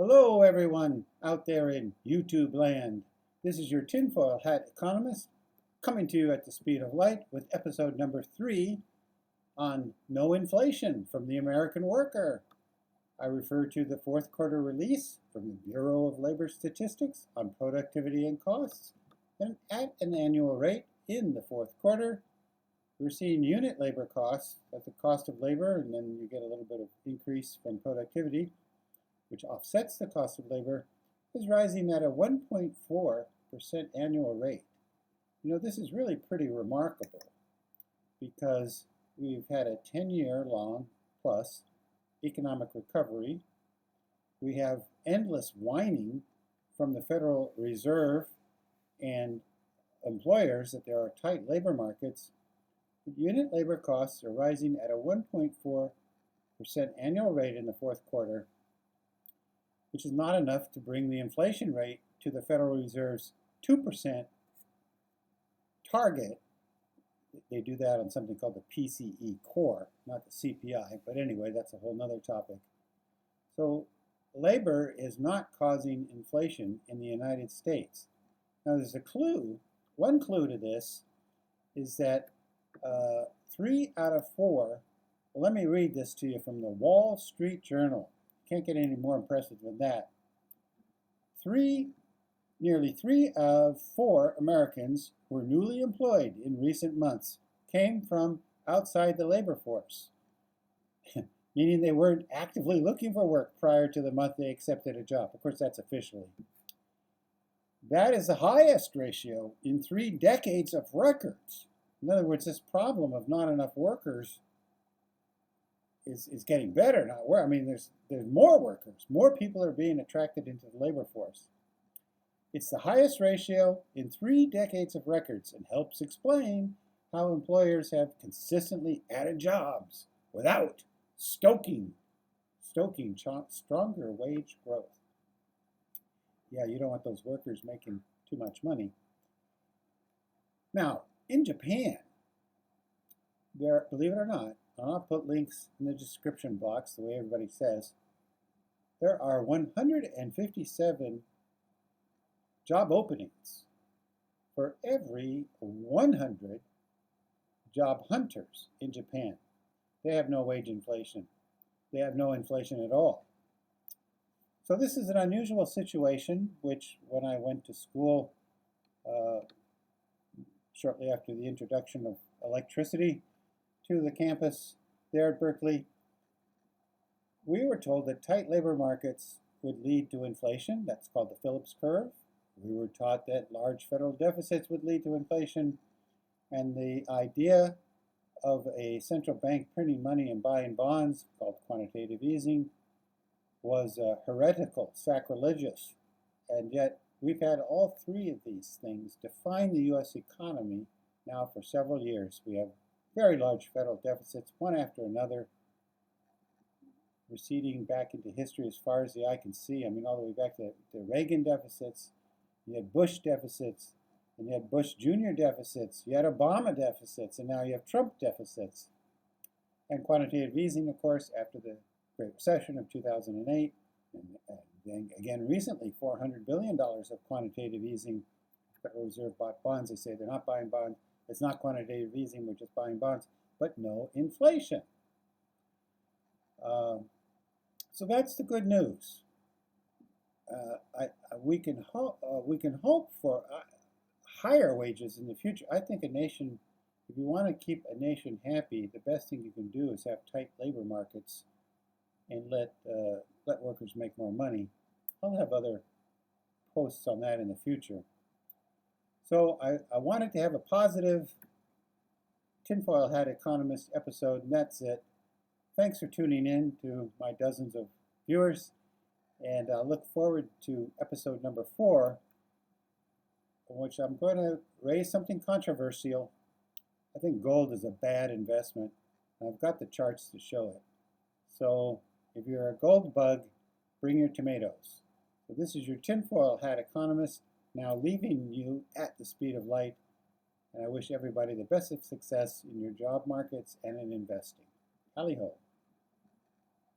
Hello, everyone out there in YouTube land. This is your tinfoil hat economist coming to you at the speed of light with episode number 3 on no inflation from the American worker. I refer to the fourth quarter release from the Bureau of Labor Statistics on productivity and costs. And at an annual rate in the fourth quarter, we're seeing unit labor costs, at the cost of labor, and then you get a little bit of increase from productivity, which offsets the cost of labor, is rising at a 1.4% annual rate. This is really pretty remarkable because we've had a 10-year long plus economic recovery. We have endless whining from the Federal Reserve and employers that there are tight labor markets. But unit labor costs are rising at a 1.4% annual rate in the fourth quarter, which is not enough to bring the inflation rate to the Federal Reserve's 2% target. They do that on something called the PCE core, not the CPI, but anyway, that's a whole nother topic. So labor is not causing inflation in the United States. Now there's a clue. One clue to this is that 3 out of 4, well, let me read this to you from the Wall Street Journal. Can't get any more impressive than that. Nearly 3 of 4 Americans who were newly employed in recent months came from outside the labor force, meaning they weren't actively looking for work prior to the month they accepted a job. Of course, that's officially. That is the highest ratio in 3 decades of records. In other words, this problem of not enough workers is getting better, not worse. I mean, there's more workers. More people are being attracted into the labor force. It's the highest ratio in 3 decades of records and helps explain how employers have consistently added jobs without stoking stronger wage growth. Yeah, you don't want those workers making too much money. Now, in Japan, believe it or not, I'll put links in the description box the way everybody says, there are 157 job openings for every 100 job hunters in Japan. They have no wage inflation. They have no inflation at all. So this is an unusual situation, which when I went to school shortly after the introduction of electricity to the campus there at Berkeley, we were told that tight labor markets would lead to inflation. That's called the Phillips curve. We were taught that large federal deficits would lead to inflation, and the idea of a central bank printing money and buying bonds, called quantitative easing, was heretical, sacrilegious. And yet we've had all 3 of these things define the U.S. economy now for several years. We have very large federal deficits, one after another, receding back into history as far as the eye can see. I mean, all the way back to the Reagan deficits. You had Bush deficits, and you had Bush Jr. deficits. You had Obama deficits, and now you have Trump deficits. And quantitative easing, of course, after the Great Recession of 2008, and then again recently, $400 billion of quantitative easing. The Federal Reserve bought bonds. They say they're not buying bonds. It's not quantitative easing, we're just buying bonds, but no inflation. So that's the good news. We can hope for higher wages in the future. I think a nation, if you want to keep a nation happy, the best thing you can do is have tight labor markets and let workers make more money. I'll have other posts on that in the future. So I wanted to have a positive tinfoil hat economist episode, and that's it. Thanks for tuning in to my dozens of viewers, and I look forward to episode number 4, in which I'm going to raise something controversial. I think gold is a bad investment, and I've got the charts to show it. So if you're a gold bug, bring your tomatoes. So this is your tinfoil hat economist, now leaving you at the speed of light, and I wish everybody the best of success in your job markets and in investing. Tally ho.